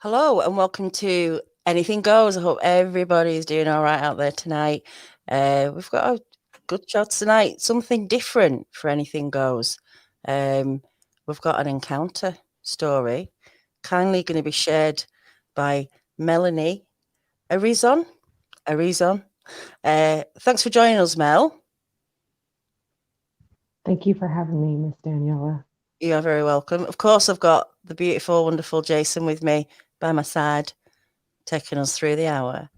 Hello and welcome to Anything Goes. I hope everybody's doing all right out there tonight. We've got a good show tonight, something different for Anything Goes. We've got an encounter story, kindly going to be shared by Melanie Arizon. Thanks for joining us, Mel. Thank you for having me, Miss Daniela. You are very welcome. Of course, I've got the beautiful, wonderful Jason with me by my side, taking us through the hour.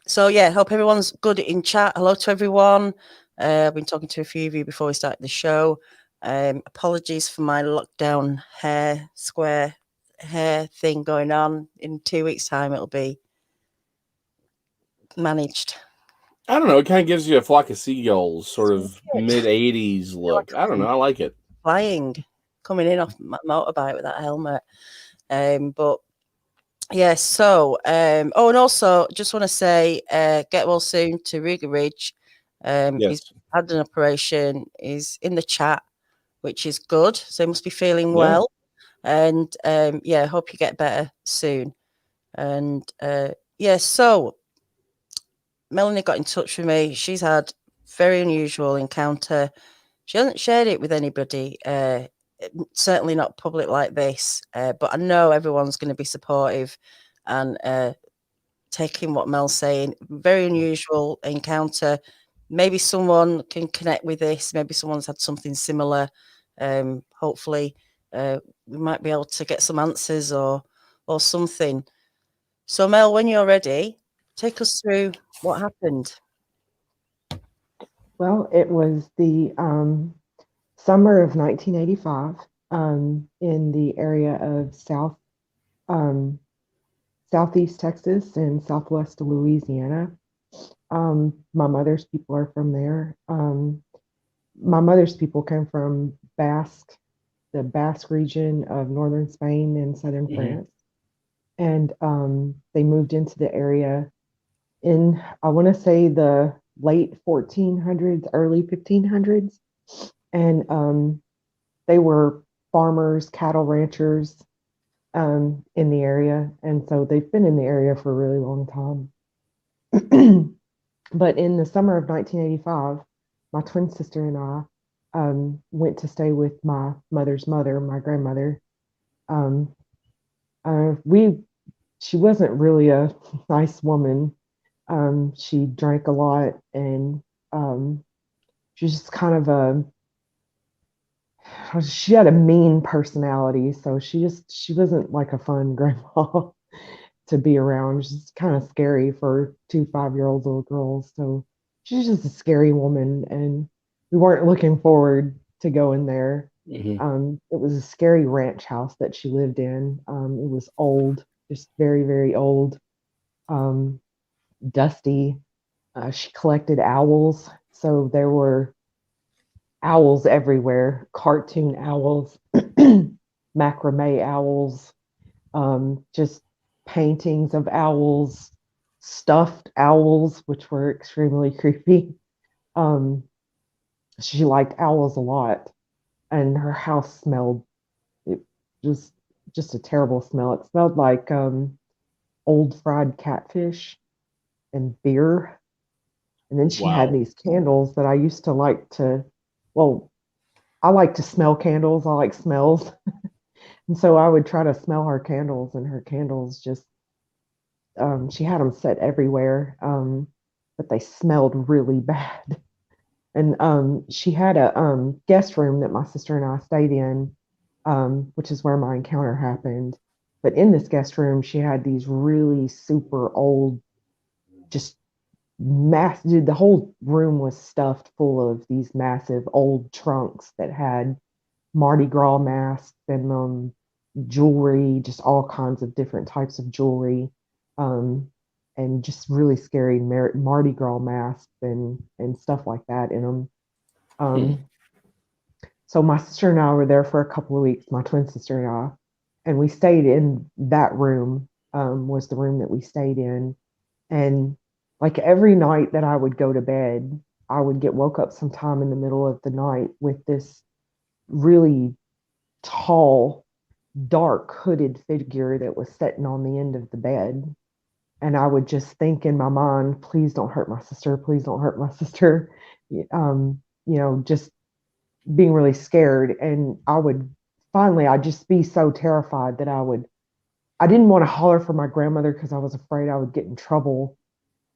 So yeah, hope everyone's good in chat. Hello to everyone. I've been talking to a few of you before we started the show. Apologies for my lockdown square hair thing going on. In 2 weeks' time, it'll be managed. I don't know. It kind of gives you a flock of seagulls, sort of mid '80s look. I don't know. I like it. Flying, coming in off my motorbike with that helmet. But yeah, so and also just want to say, get well soon to Ruger Ridge. He's Yes. had an operation, is in the chat, which is good. So he must be feeling Yeah. well. And yeah, hope you get better soon. And yeah, so Melanie got in touch with me. She's had very unusual encounter. She hasn't shared it with anybody, certainly not public like this. But I know everyone's going to be supportive and taking what Mel's saying. Very unusual encounter. Maybe someone can connect with this. Maybe someone's had something similar. Hopefully, we might be able to get some answers or something. So, Mel, when you're ready, take us through what happened. Well, it was the summer of 1985 in the area of um, Southeast Texas and Southwest Louisiana. My mother's people are from there. My mother's people came from the Basque region of northern Spain and southern Mm-hmm. France. And they moved into the area in, I want to say, the late 1400s, early 1500s. And they were farmers, cattle ranchers in the area. And so they've been in the area for a really long time. But in the summer of 1985, my twin sister and I went to stay with my mother's mother, my grandmother. Um, we She wasn't really a nice woman. She drank a lot, and um, she was just kind of she had a mean personality. So she wasn't like a fun grandma to be around. She's kind of scary for 2 5-year-old little girls. So she's just a scary woman, and we weren't looking forward to going there. Mm-hmm. It was a scary ranch house that she lived in. It was old, just very, very old, um, dusty. She collected owls, so there were owls everywhere, cartoon owls, macrame owls, just paintings of owls, stuffed owls, which were extremely creepy. Um, she liked owls a lot, and her house smelled, it was just a terrible smell. It smelled like old fried catfish and beer. And then she had Wow. these candles that I used to like to, well, I like to smell candles. I like smells. And so I would try to smell her candles, and her candles just, she had them set everywhere, but they smelled really bad. And she had a guest room that my sister and I stayed in, which is where my encounter happened. But in this guest room, she had these really super old, just massive, the whole room was stuffed full of these massive old trunks that had Mardi Gras masks and jewelry, just all kinds of different types of jewelry, um, and just really scary Mardi Gras masks and stuff like that in them. Hmm. Um, so my sister and I were there for a couple of weeks, my twin sister and I, and we stayed in that room. Was the room that we stayed in, and like every night that I would go to bed, I would get woke up sometime in the middle of the night with this really tall, dark hooded figure that was sitting on the end of the bed. And I would just think in my mind, please don't hurt my sister. Please don't hurt my sister. Just being really scared. And I'd just be so terrified that I didn't want to holler for my grandmother because I was afraid I would get in trouble.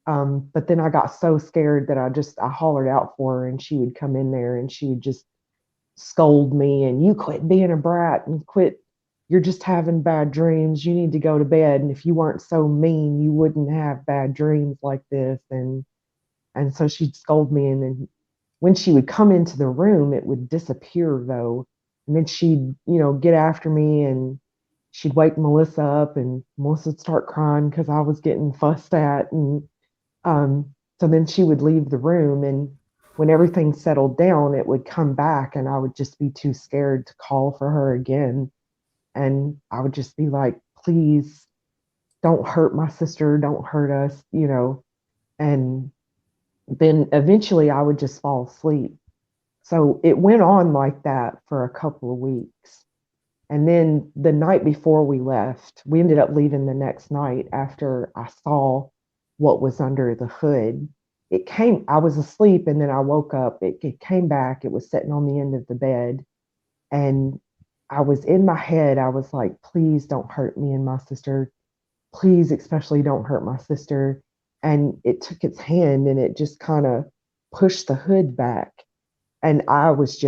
But then I got so scared that I hollered out for her, and she would come in there and she would just scold me, and you quit being a brat and quit. You're just having bad dreams. You need to go to bed. And if you weren't so mean, you wouldn't have bad dreams like this. And so she'd scold me. And then when she would come into the room, it would disappear though. And then she'd, get after me, and she'd wake Melissa up, and Melisa'd start crying because I was getting fussed at. And so then she would leave the room, and when everything settled down, it would come back, and I would just be too scared to call for her again. And I would just be like, please don't hurt my sister, don't hurt us, And then eventually I would just fall asleep. So it went on like that for a couple of weeks. And then the night before we left, we ended up leaving the next night after I saw what was under the hood. I was asleep, and then I woke up. It came back. It was sitting on the end of the bed. And I was in my head, I was like, please don't hurt me and my sister. Please, especially don't hurt my sister. And it took its hand and it just kind of pushed the hood back. And I was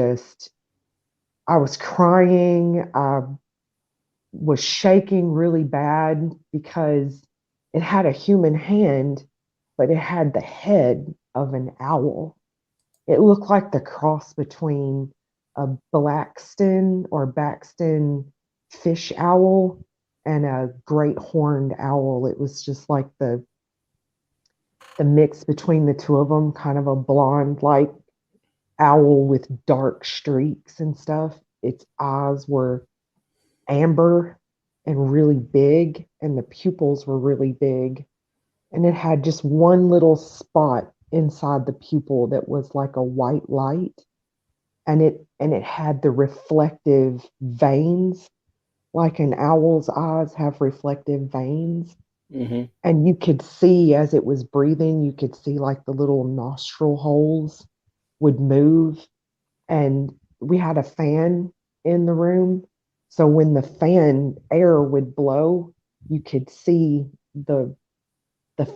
crying. I was shaking really bad because it had a human hand, but it had the head of an owl. It looked like the cross between a Baxton fish owl and a great horned owl. It was just like the mix between the two of them, kind of a blonde like owl with dark streaks and stuff. Its eyes were amber and really big, and the pupils were really big. And it had just one little spot inside the pupil that was like a white light. And it had the reflective veins, like an owl's eyes have reflective veins. Mm-hmm. And you could see as it was breathing, you could see like the little nostril holes would move. And we had a fan in the room. So when the fan air would blow, you could see the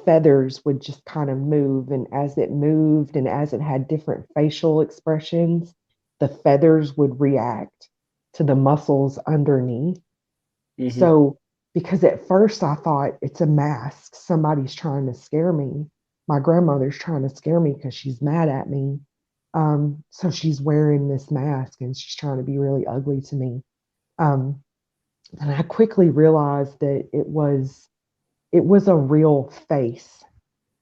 feathers would just kind of move. And as it moved and as it had different facial expressions, the feathers would react to the muscles underneath. Mm-hmm. So, because at first I thought it's a mask, somebody's trying to scare me. My grandmother's trying to scare me because she's mad at me. So she's wearing this mask and she's trying to be really ugly to me. And I quickly realized that it was a real face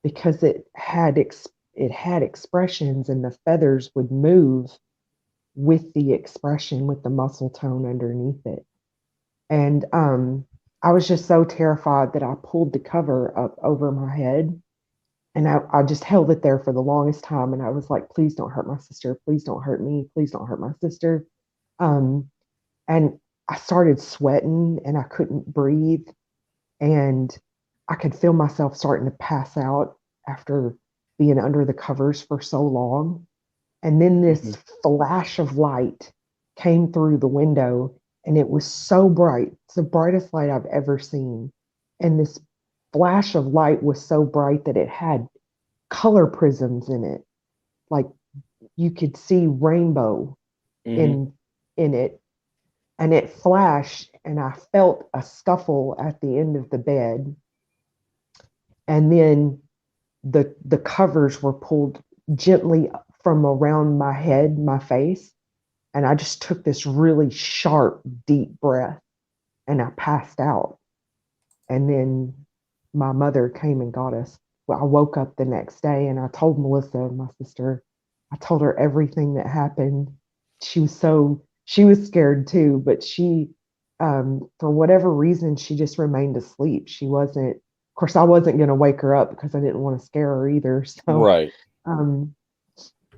because it had expressions, and the feathers would move with the expression, with the muscle tone underneath it. And I was just so terrified that I pulled the cover up over my head, and I just held it there for the longest time. And I was like, please don't hurt my sister. Please don't hurt me. Please don't hurt my sister. And I started sweating and I couldn't breathe. And I could feel myself starting to pass out after being under the covers for so long. And then this flash of light came through the window, and it was so bright. It's the brightest light I've ever seen. And this flash of light was so bright that it had color prisms in it. Like you could see rainbow in it. And it flashed, and I felt a scuffle at the end of the bed. And then the covers were pulled gently from around my head, my face. And I just took this really sharp, deep breath, and I passed out. And then my mother came and got us. Well, I woke up the next day and I told Melissa, my sister, I told her everything that happened. She was scared too, but she, for whatever reason, she just remained asleep. She wasn't, of course, I wasn't going to wake her up because I didn't want to scare her either. So, right.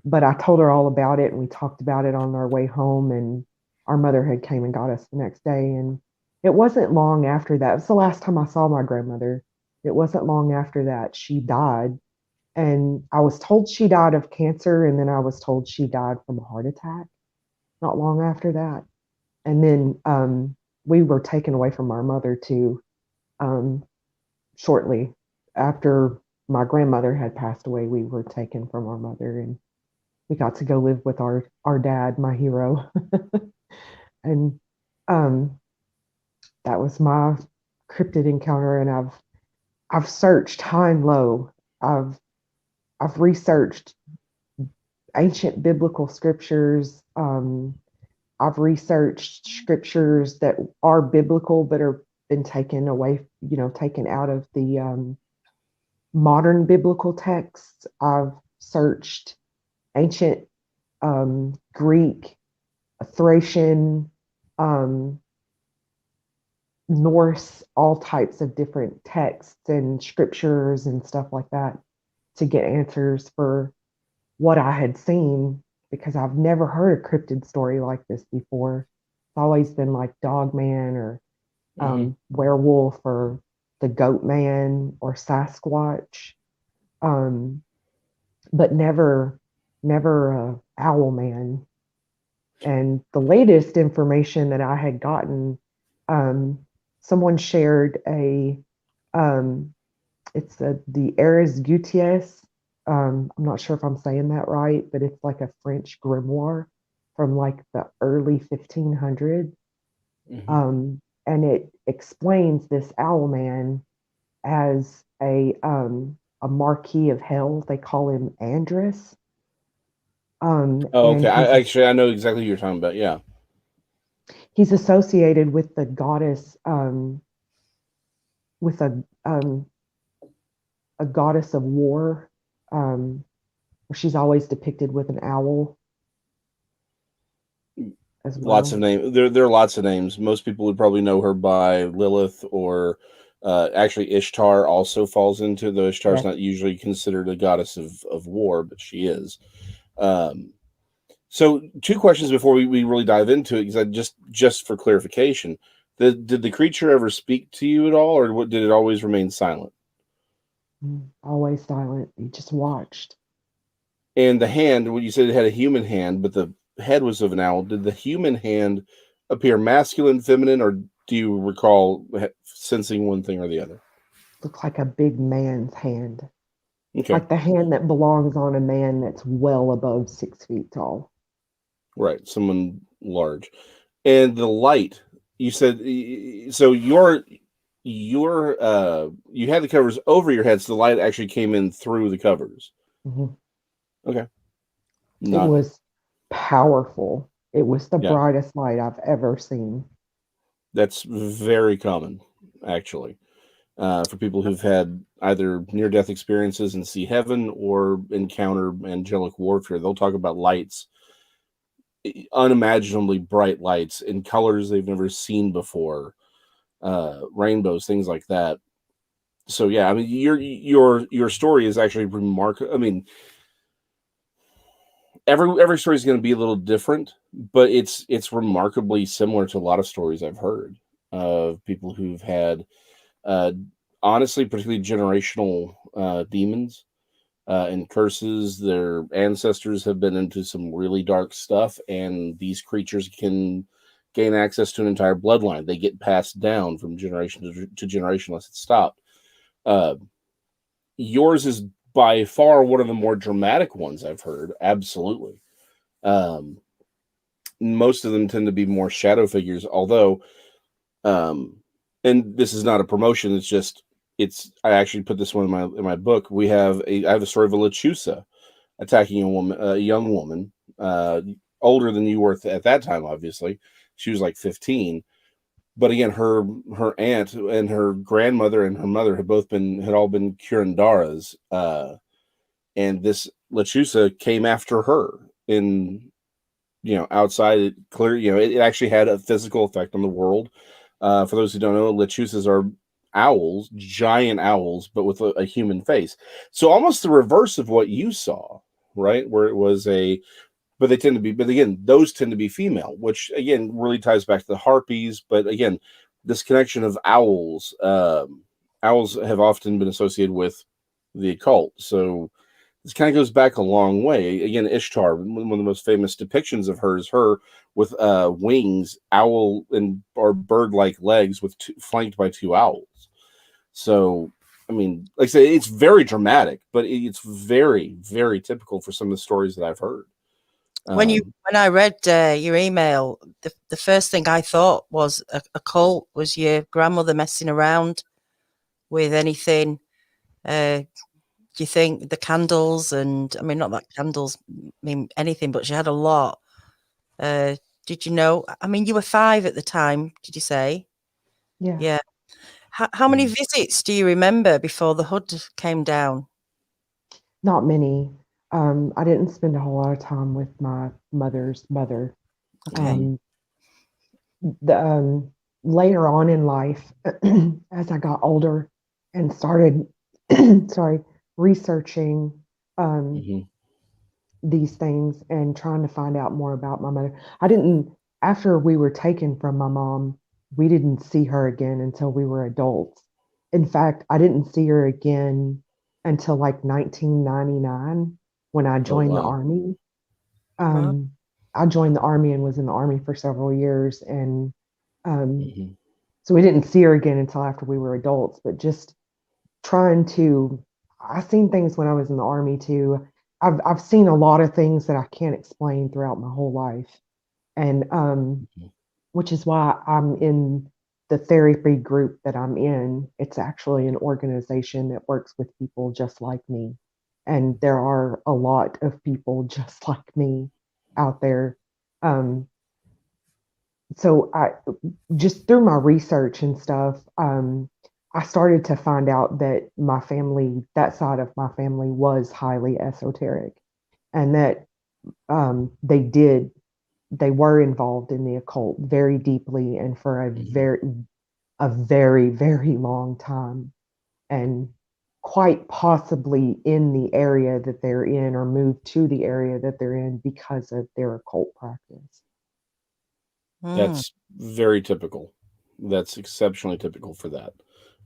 But I told her all about it, and we talked about it on our way home, and our mother had came and got us the next day. And it wasn't long after that. It was the last time I saw my grandmother. It wasn't long after that she died. And I was told she died of cancer, and then I was told she died from a heart attack not long after that. And then we were taken away from our mother too, shortly after my grandmother had passed away. We were taken from our mother, and we got to go live with our dad, my hero. And um, that was my cryptid encounter. And I've searched high and low. I've researched ancient biblical scriptures. I've researched scriptures that are biblical but are been taken away, taken out of the modern biblical texts. I've searched ancient Greek, Thracian, Norse, all types of different texts and scriptures and stuff like that to get answers for what I had seen, because I've never heard a cryptid story like this before. It's always been like Dogman or werewolf or the Goat Man or Sasquatch, but never Owl Man. And the latest information that I had gotten, someone shared it's the Ares Gutiérrez. I'm not sure if I'm saying that right, but it's like a French grimoire from like the early 1500s. And it explains this owl man as a marquis of hell. They call him Andrus. Okay. I know exactly what you're talking about. Yeah. He's associated with the goddess, with a goddess of war. She's always depicted with an owl as well. Lots of names. There are lots of names. Most people would probably know her by Lilith, or actually Ishtar also falls into, though Ishtar's not usually considered a goddess of war, but she is. So 2 questions before we really dive into it, because just for clarification, did the creature ever speak to you at all, or did it always remain silent? Always silent. You just watched. And the hand, when you said it had a human hand, but the head was of an owl, did the human hand appear masculine, feminine, or do you recall sensing one thing or the other? Looks like a big man's hand. Okay. Like the hand that belongs on a man that's well above 6 feet tall. Right, someone large. And the light, you said, so you had the covers over your head, so the light actually came in through the covers. Okay. It was powerful. It was the brightest light I've ever seen. That's very common, actually, for people who've had either near-death experiences and see heaven or encounter angelic warfare. They'll talk about lights, unimaginably bright lights in colors they've never seen before, rainbows, things like that. So yeah, I mean, your story is actually remarkable. I mean, every story is going to be a little different, but it's remarkably similar to a lot of stories I've heard of people who've had, honestly, particularly generational demons and curses. Their ancestors have been into some really dark stuff, and these creatures can gain access to an entire bloodline. They get passed down from generation to generation unless it's stopped. Yours is by far one of the more dramatic ones I've heard. Absolutely. Most of them tend to be more shadow figures, although, and this is not a promotion. It's just, I actually put this one in my book. I have the story of a lechuza attacking a young woman, older than you were at that time. Obviously, she was like 15. But again, her aunt and her grandmother and her mother had all been curanderas, and this lechuza came after her outside. It it actually had a physical effect on the world. For those who don't know, lechuzas are owls, giant owls, but with a human face. So almost the reverse of what you saw, right? Where it was but again, those tend to be female, which again really ties back to the harpies. But again, this connection of owls. Owls have often been associated with the occult, so this kind of goes back a long way. Again, Ishtar, one of the most famous depictions of her is her with wings, owl and or bird-like legs, with flanked by two owls. So, I mean, like I say, it's very dramatic, but it's very, very typical for some of the stories that I've heard. When I read your email, the first thing I thought was a cult. Was your grandmother messing around with anything? Do you think the candles and, I mean, not that candles mean anything, but she had a lot. Did you know? I mean, you were 5 at the time, did you say? Yeah. Yeah. How many visits do you remember before the hood came down? Not many. I didn't spend a whole lot of time with my mother's mother. Okay. Later on in life, as I got older and started, sorry, researching these things and trying to find out more about my mother, after we were taken from my mom, we didn't see her again until we were adults. In fact, I didn't see her again until like 1999 when I joined the wow. Army. Wow. I joined the Army and was in the Army for several years. And Mhm. so we didn't see her again until after we were adults, but just I seen things when I was in the Army too. I've seen a lot of things that I can't explain throughout my whole life. And which is why I'm in the therapy group that I'm in. It's actually an organization that works with people just like me. And there are a lot of people just like me out there. So I just through my research and stuff, I started to find out that my family, that side of my family, was highly esoteric, and that they were involved in the occult very deeply and for a very, very long time, and quite possibly in the area that they're in or moved to the area that they're in because of their occult practice. That's very typical. That's exceptionally typical for that.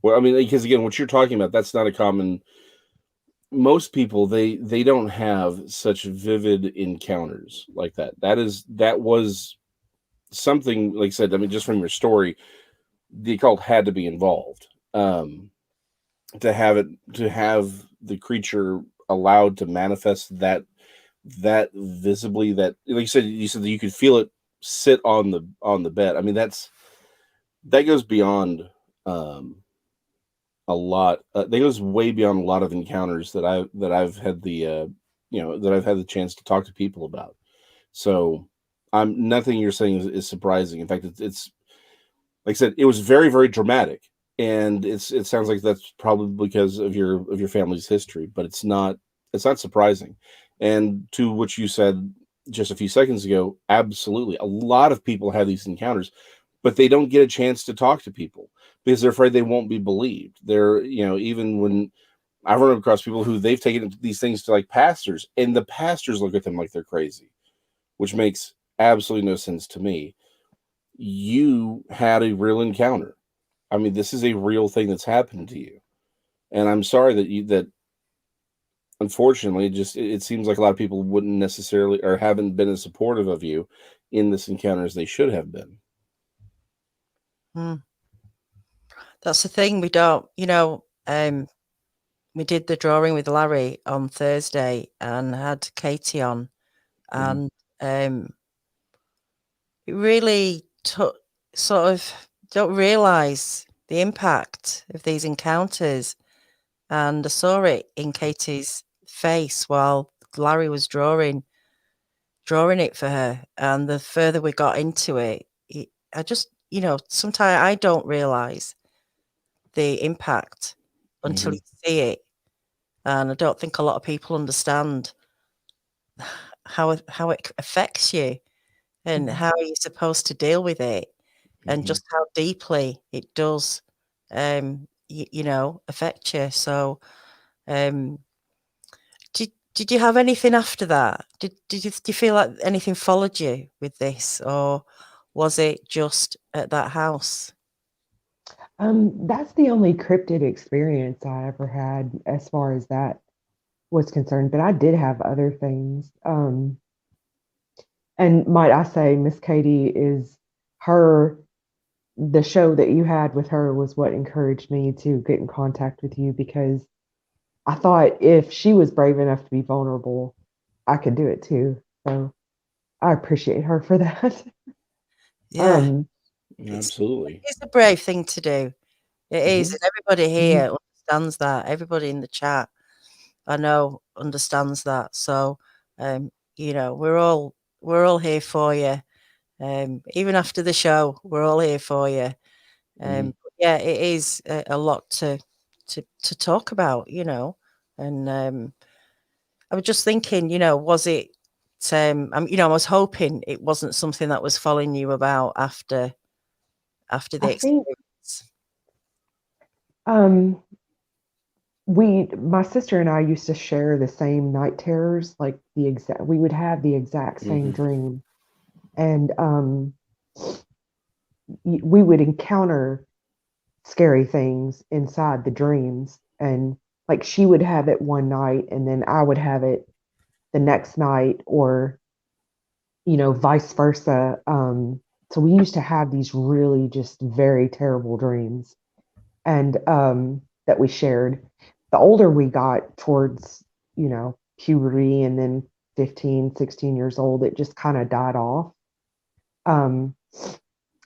Well, I mean, because again, what you're talking about, that's not a common. Most people they don't have such vivid encounters like that. That was something, like I said. I mean, just from your story, the occult had to be involved to have the creature allowed to manifest that visibly. That, like you said that you could feel it sit on the bed. I mean, that goes beyond a lot. That goes way beyond a lot of encounters that I've had that I've had the chance to talk to people about. So I'm nothing you're saying is surprising. In fact, it's like I said, it was very, very dramatic, and it sounds like that's probably because of your family's history, but it's not surprising. And to what you said just a few seconds ago, absolutely, a lot of people have these encounters, but they don't get a chance to talk to people because they're afraid they won't be believed. They're, even when I've run across people who they've taken these things to like pastors, and the pastors look at them like they're crazy, which makes absolutely no sense to me. You had a real encounter. I mean, this is a real thing that's happened to you, and I'm sorry that unfortunately, it seems like a lot of people wouldn't necessarily or haven't been as supportive of you in this encounter as they should have been. That's the thing. We don't, we did the drawing with Larry on Thursday and had Katie on, and it really took sort of don't realize the impact of these encounters. And I saw it in Katie's face while Larry was drawing it for her. And the further we got into it, I just, sometimes I don't realize the impact until you see it. And I don't think a lot of people understand how it affects you and how you're supposed to deal with it, and just how deeply it does, affect you. So, did you have anything after that? Do you feel like anything followed you with this, or was it just at that house? That's the only cryptid experience I ever had as far as that was concerned, but I did have other things. And might I say, Miss Katie is her, the show that you had with her was what encouraged me to get in contact with you because I thought if she was brave enough to be vulnerable, I could do it too. So I appreciate her for that. Yeah, Absolutely. it's a brave thing to do. It is, Mhm. and everybody here understands that. Everybody in the chat, I know, understands that. So, you know, we're all here for you. Even after the show, we're all here for you. Yeah, it is a lot to talk about, you know. And I was just thinking, you know, was it? You know, I was hoping it wasn't something that was following you about after the I think experience. um my sister and I used to share the same night terrors, like the exact we would have the exact same dream. And we would encounter scary things inside the dreams. And like she would have it one night and then I would have it the next night, or, vice versa. So we used to have these really just very terrible dreams and that we shared. The older we got towards, puberty and then 15, 16 years old, it just kind of died off. Um,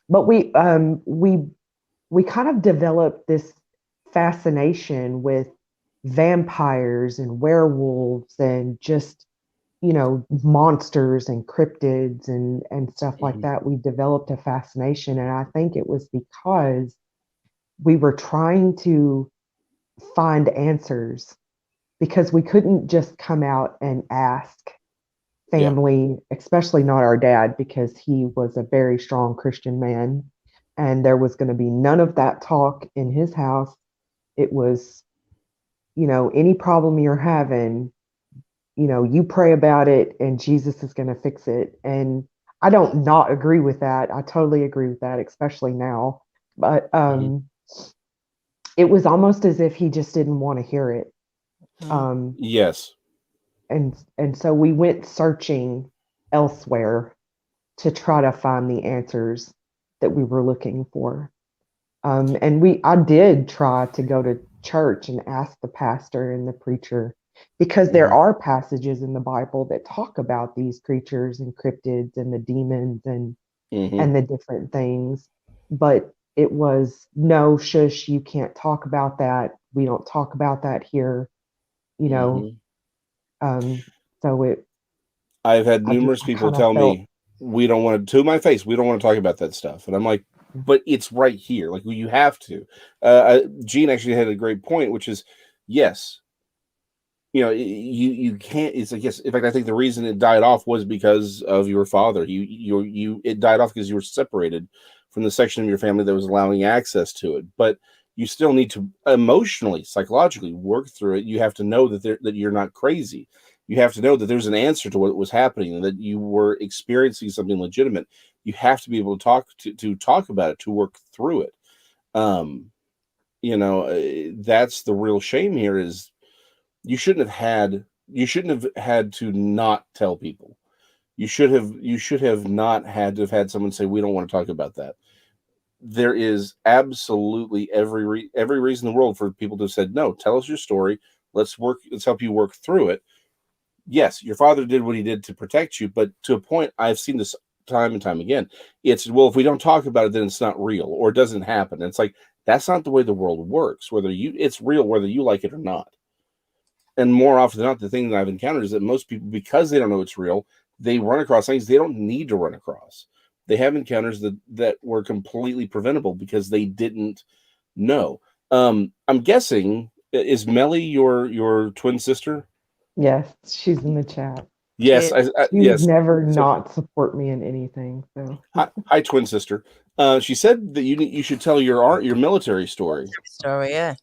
but we kind of developed this fascination with vampires and werewolves and just monsters and cryptids and stuff like that. We developed a fascination, and I think it was because we were trying to find answers because we couldn't just come out and ask Yeah. family, especially not our dad, because he was a very strong Christian man. And there was going to be none of that talk in his house. It was, any problem you're having, you pray about it and Jesus is going to fix it. And I don't not agree with that. I totally agree with that, especially now. But it was almost as if he just didn't want to hear it. Um, Yes. and so we went searching elsewhere to try to find the answers that we were looking for. And I did try to go to church and ask the pastor and the preacher because there are passages in the Bible that talk about these creatures and cryptids and the demons and the different things. But it was no, shush, you can't talk about that. We don't talk about that here, you know. Um, so I've had numerous I people kind of tell felt, me, we don't want to my face, we don't want to talk about that stuff. And I'm like, but it's right here. Like, you have to. Gene actually had a great point, which is, yes, you can't. It's like, yes. In fact, I think the reason it died off was because of your father. It died off because you were separated from the section of your family that was allowing access to it. But you still need to emotionally, psychologically work through it. You have to know that you're not crazy. You have to know that there's an answer to what was happening and that you were experiencing something legitimate. You have to be able to talk about it, to work through it. Um, that's the real shame here. Is you shouldn't have had to not tell people. You should have not had to have had someone say, we don't want to talk about that. There is absolutely every reason in the world for people to have said, no, tell us your story. Let's help you work through it. Yes, your father did what he did to protect you, but to a point, I've seen this time and time again. It's, well, if we don't talk about it, then it's not real or it doesn't happen. And it's like, that's not the way the world works. It's real whether you like it or not. And more often than not, the thing that I've encountered is that most people, because they don't know it's real, they run across things they don't need to run across. They have encounters that were completely preventable because they didn't know. I'm guessing, is Melly your twin sister? yes, she's in the chat. Yes, She would yes. never So, not support me in anything. So hi, twin sister. She said that you should tell your military story. Story, yeah.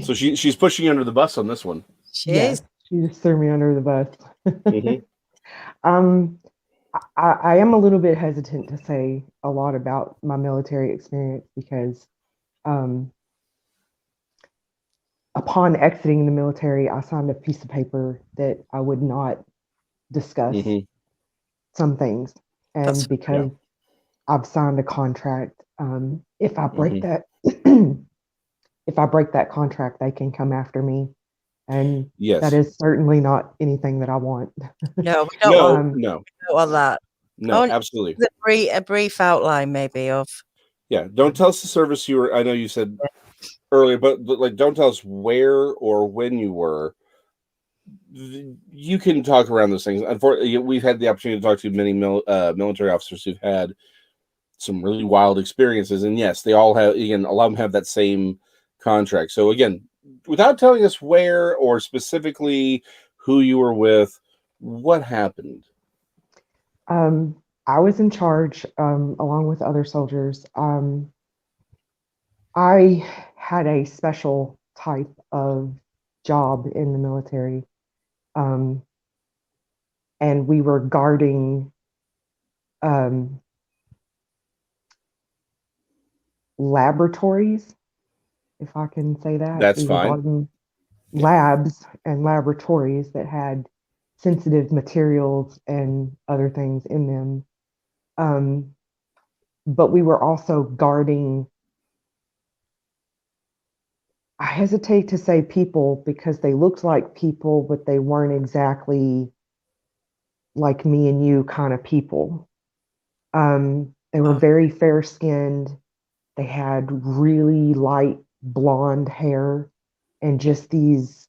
So she, she's pushing you under the bus on this one. She yes, is. she just threw me under the bus. Mm-hmm. um, I am a little bit hesitant to say a lot about my military experience because um, upon exiting the military, I signed a piece of paper that I would not discuss Hmm. some things. That's And Yeah. because I've signed a contract, if I break Hmm. that, if I break that contract, they can come after me. And that Yes. is certainly not anything that I want. no, we don't want, No. Um, No. we don't want that. No. Only Absolutely. a brief outline, maybe, of. Yeah. Don't tell us the service you were. I know you said earlier, but like, don't tell us where or when you were. You can talk around those things. Unfortunately, we've had the opportunity to talk to many military officers who've had some really wild experiences, and yes, they all have. Again, a lot of them have that same contract. So again, without telling us where or specifically who you were with, what happened? um, I was in charge along with other soldiers. I had a special type of job in the military, um, and we were guarding um, laboratories, if I can say that. That's We were fine. guarding Yeah. labs and laboratories that had sensitive materials and other things in them. Um, but we were also guarding, I hesitate to say people because they looked like people, but they weren't exactly like me and you kind of people. They were Oh, very fair skinned. They had really light blonde hair and just these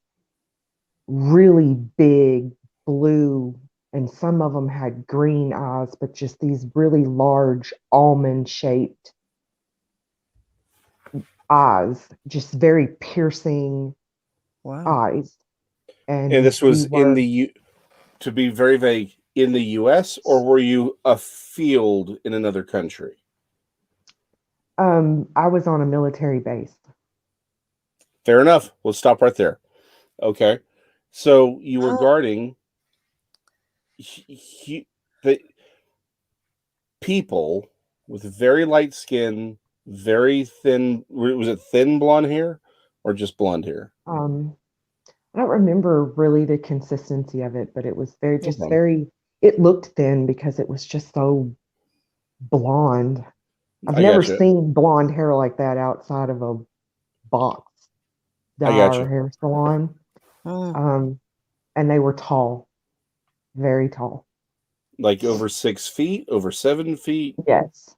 really big blue, and some of them had green eyes, but just these really large almond shaped eyes, just very piercing wow. eyes. And And this we was in were, the to be very vague, in the U.S., or were you afield in another country? I was on a military base. Fair enough. We'll stop right there. Okay. So you were Oh, guarding the people with very light skin, very thin. Was it thin blonde hair or just blonde hair? Um, I don't remember really the consistency of it, but it was very, No just problem. very, it looked thin because it was just so blonde. I've I never gotcha. seen blonde hair like that outside of a box I dye or gotcha. hair salon. mm, Um, and they were tall, very tall. Like over 6 feet, over 7 feet. Yes,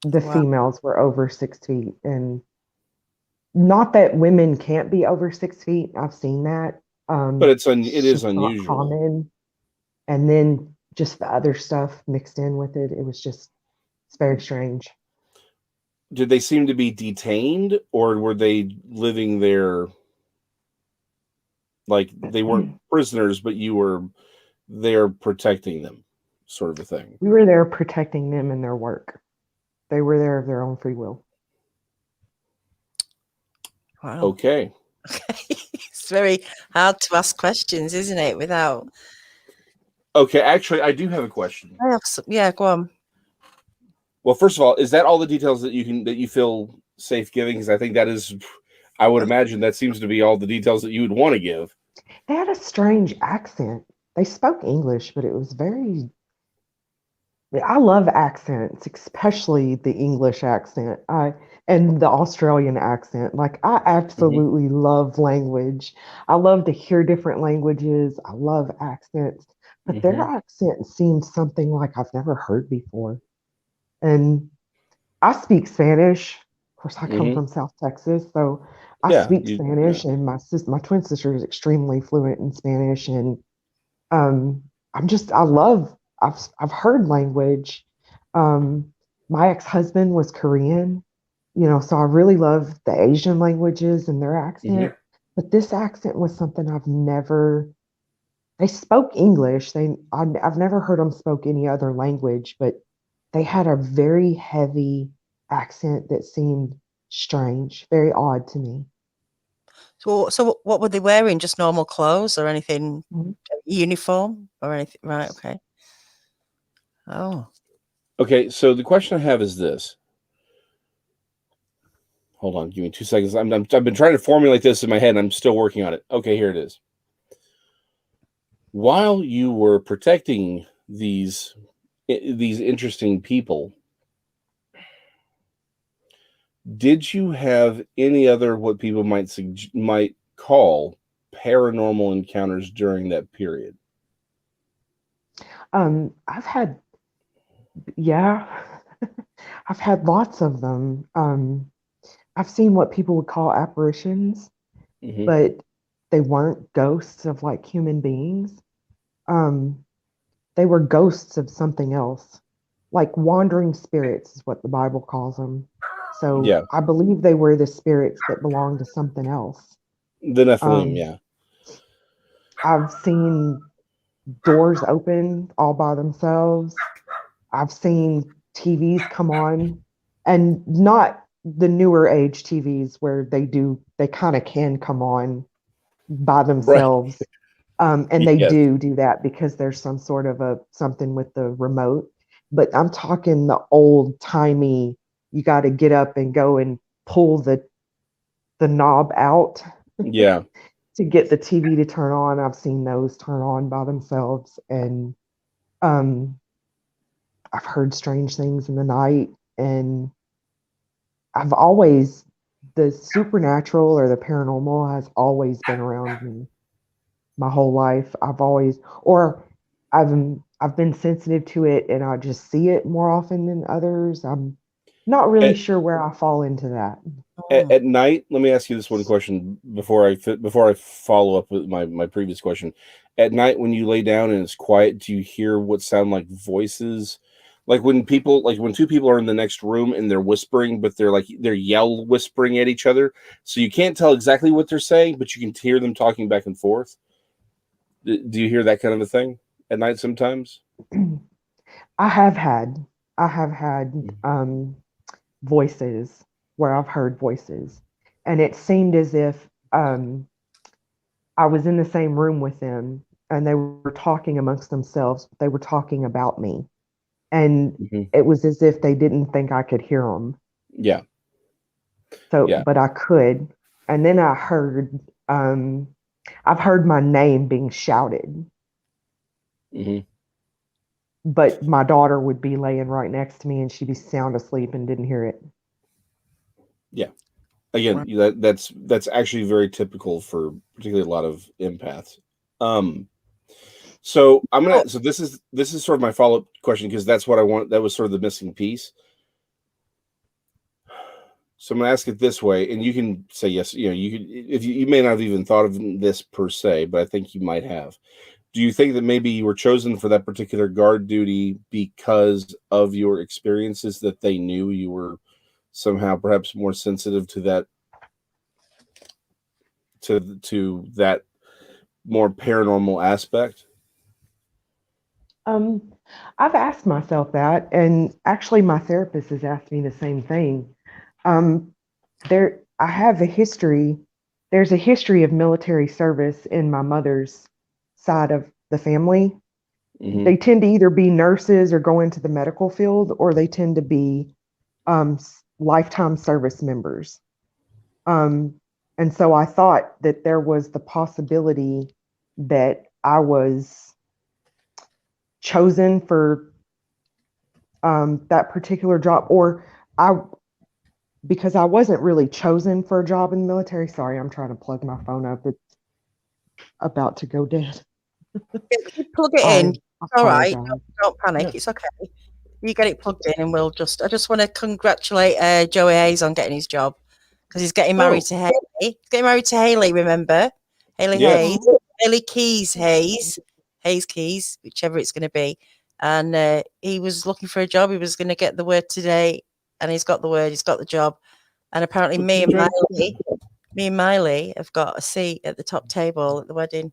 the wow. females were over 6 feet. And not that women can't be over 6 feet. I've seen that. But it It's is just not unusual. common. And then just the other stuff mixed in with it. It was just, it's very strange. Did they seem to be detained, or were they living there like they weren't prisoners, but you were there protecting them, sort of a thing? We were there protecting them and their work. They were there of their own free will. Wow. Okay. It's very hard to ask questions, isn't it? Without. Okay. Actually, I do have a question. I have some, yeah, go on. Well, first of all, is that all the details that you feel safe giving? Because I think that is, I would imagine that seems to be all the details that you would want to give. They had a strange accent. They spoke English, but it was very, I love accents, especially the English accent. And the Australian accent. Like I Hmm. absolutely love language. I love to hear different languages. I love accents, but their Hmm. accent seems something like I've never heard before. And I speak Spanish. Of course, I come Hmm. from South Texas, so I Yeah. speak Yeah. Spanish, and my twin sister is extremely fluent in Spanish, and um, I love. I've heard language. Um, my ex-husband was Korean, so I really love the Asian languages and their Hmm. accent. But this accent was something I've never. They spoke English. I've never heard them spoke any other language, but they had a very heavy accent that seemed strange, very odd to me. So what were they wearing? Just normal clothes or anything? Mhm. Uniform or anything? Right. Okay. Oh. Okay, so the question I have is this. Hold on, give me 2 seconds. I've been trying to formulate this in my head, and I'm still working on it. Okay, here it is. While you were protecting these interesting people, did you have any other what people might call paranormal encounters during that period? I've had, yeah, I've had lots of them. I've seen what people would call apparitions, Mm-hmm. but they weren't ghosts of like human beings. Um, they were ghosts of something else, like wandering spirits is what the Bible calls them. So Yeah, I believe they were the spirits that belonged to something else. the Nephilim. Um, Yeah, I've seen doors open all by themselves. I've seen TVs come on, and not the newer age TVs where they kind of can come on by right. themselves. And they Yes. do that because there's some sort of something with the remote. But I'm talking the old timey, you got to get up and go and pull the knob out Yeah. to get the TV to turn on. I've seen those turn on by themselves. And um, I've heard strange things in the night. And I've always, the supernatural or the paranormal has always been around me my whole life. I've I've been sensitive to it and I just see it more often than others. I'm not really At, sure where I fall into that. at night, let me ask you this one question before I follow up with my previous question. At night, when you lay down and it's quiet, do you hear what sound like voices? Like when two people are in the next room and they're whispering, but they're yell whispering at each other, so you can't tell exactly what they're saying, but you can hear them talking back and forth. Do you hear that kind of a thing at night sometimes? I have had I have had voices where I've heard voices, and it seemed as if I was in the same room with them and they were talking amongst themselves. But they were talking about me, and Mm-hmm. it was as if they didn't think I could hear them. Yeah, So, yeah. but I could. And then um, I've heard my name being shouted, Mm-hmm. but my daughter would be laying right next to me and she'd be sound asleep and didn't hear it. Yeah. Again, that's actually very typical for particularly a lot of empaths. So this is sort of my follow-up question because that's what I want. That was sort of the missing piece. So I'm gonna ask it this way, and you can say yes. You know, you could if you may not have even thought of this per se, but I think you might have. Do you think that maybe you were chosen for that particular guard duty because of your experiences that they knew you were somehow perhaps more sensitive to that more paranormal aspect? Um, I've asked myself that, and actually, my therapist has asked me the same thing. Um, I have a history. There's a history of military service in my mother's side of the family. Mm-hmm. They tend to either be nurses or go into the medical field, or they tend to be lifetime service members. Um, and so I thought that there was the possibility that I was chosen for that particular job, or I because I wasn't really chosen for a job in the military. Sorry, I'm trying to plug my phone up. It's about to go dead. You plug it I in. All right. apologize. Don't panic. Yeah. It's okay. You get it plugged in, and I just want to congratulate Joey Hayes on getting his job because he's getting married to Haley. He's getting married to Haley. Remember, Haley Yes. Hayes, Haley Keys Hayes Keys, whichever it's going to be. And he was looking for a job. He was going to get the word today, and he's got the word. He's got the job. And apparently, Well, me and Miley have got a seat at the top table at the wedding.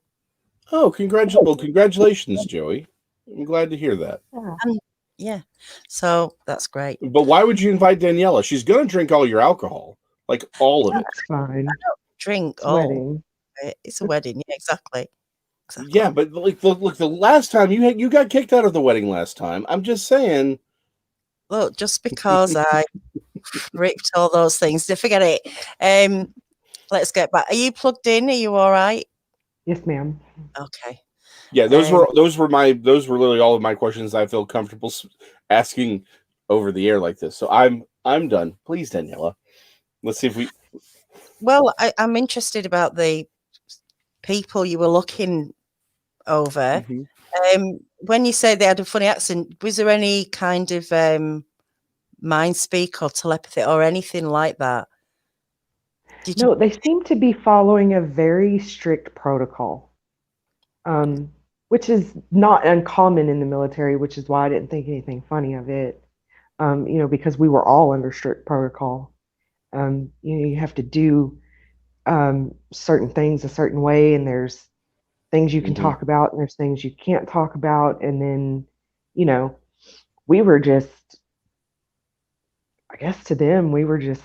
Oh, congratulations, Joey. I'm glad to hear that. Yeah. And yeah, so that's great. But why would you invite Daniela? She's going to drink all your alcohol, like all of it. It's fine. Drink It's all wedding. it. It's a wedding. Yeah, exactly. Yeah, but look, the last time you got kicked out of the wedding last time. I'm just saying. Look, just because I ripped all those things, forget it. Let's get back. Are you plugged in? Are you all right? Yes, ma'am. Okay. Yeah, those were literally all of my questions I feel comfortable asking over the air like this. So I'm done. Please, Daniela. Let's see if we. Well, I'm interested about the people you were looking over. Mhm. When you say they had a funny accent, was there any kind of mind speak or telepathy or anything like that? No, they seem to be following a very strict protocol, which is not uncommon in the military, which is why I didn't think anything funny of it. Because we were all under strict protocol. You have to do certain things a certain way, and there's things you can Mhm. talk about, and there's things you can't talk about. And then, we were just, I guess to them, we were just,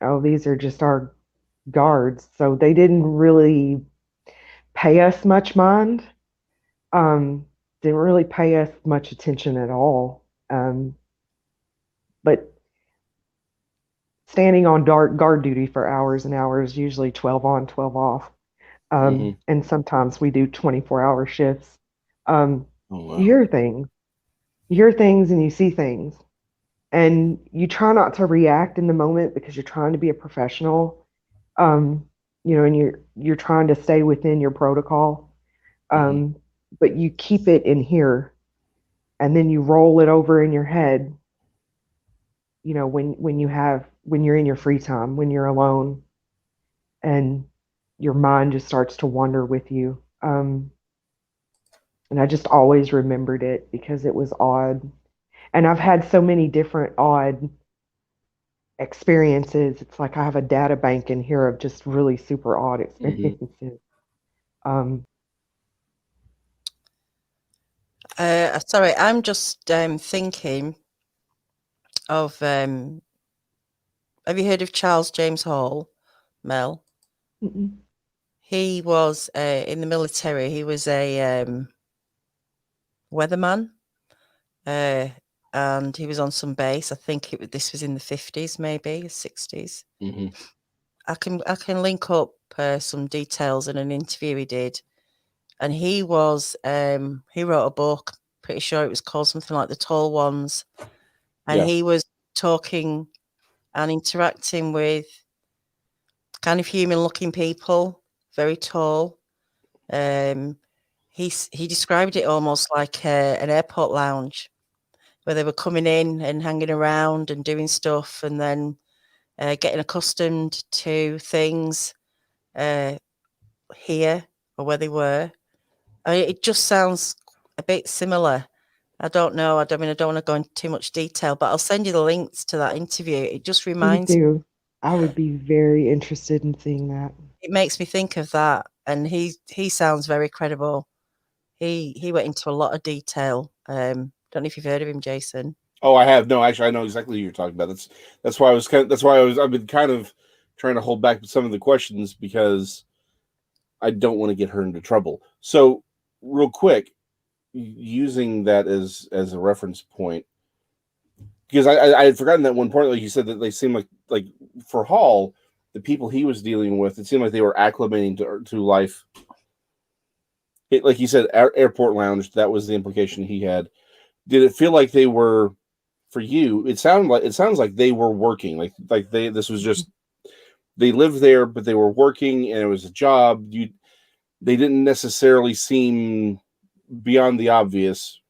oh, these are just our guards. So they didn't really pay us much mind. Didn't really pay us much attention at all. But standing on guard duty for hours and hours, usually 12 on, 12 off. Mhm. And sometimes we do 24-hour shifts. Oh You wow. hear things. You hear things and you see things. And you try not to react in the moment because you're trying to be a professional. And you're trying to stay within your protocol. Mhm. But you keep it in here and then you roll it over in your head, when you're in your free time, when you're alone and your mind just starts to wander with you. And I just always remembered it because it was odd. And I've had so many different odd experiences. It's like I have a data bank in here of just really super odd Mhm. experiences. Um, Sorry, I'm just thinking of. Have you heard of Charles James Hall, Mel? mm-mm. He was in the military. He was a weatherman, and he was on some base. I think this was in the 50s, maybe 60s. Mhm. I can link up some details in an interview he did, and he wrote a book. Pretty sure it was called something like The Tall Ones, and Yeah. he was talking and interacting with kind of human-looking people, very tall. He described it almost like an airport lounge where they were coming in and hanging around and doing stuff, and then getting accustomed to things here or where they were. I mean, it just sounds a bit similar. I don't know. I don't want to go into too much detail, but I'll send you the links to that interview. It just Please reminds, do. I would be very interested in seeing that. it makes me think of that. And he sounds very credible. He went into a lot of detail. Don't know if you've heard of him, Jason. Oh, I have. No, actually, I know exactly who you're talking about. That's why I've been kind of trying to hold back some of the questions because I don't want to get her into trouble. So, real quick, using that as a reference point, because I had forgotten that one point. Like you said, that they seem like for Hall, the people he was dealing with, it seemed like they were acclimating to life. Like you said, airport lounge. That was the implication he had. Did it feel like they were, for you? It sounds like they were working. Like this was just, they lived there, but they were working, and it was a job. They didn't necessarily seem beyond the obvious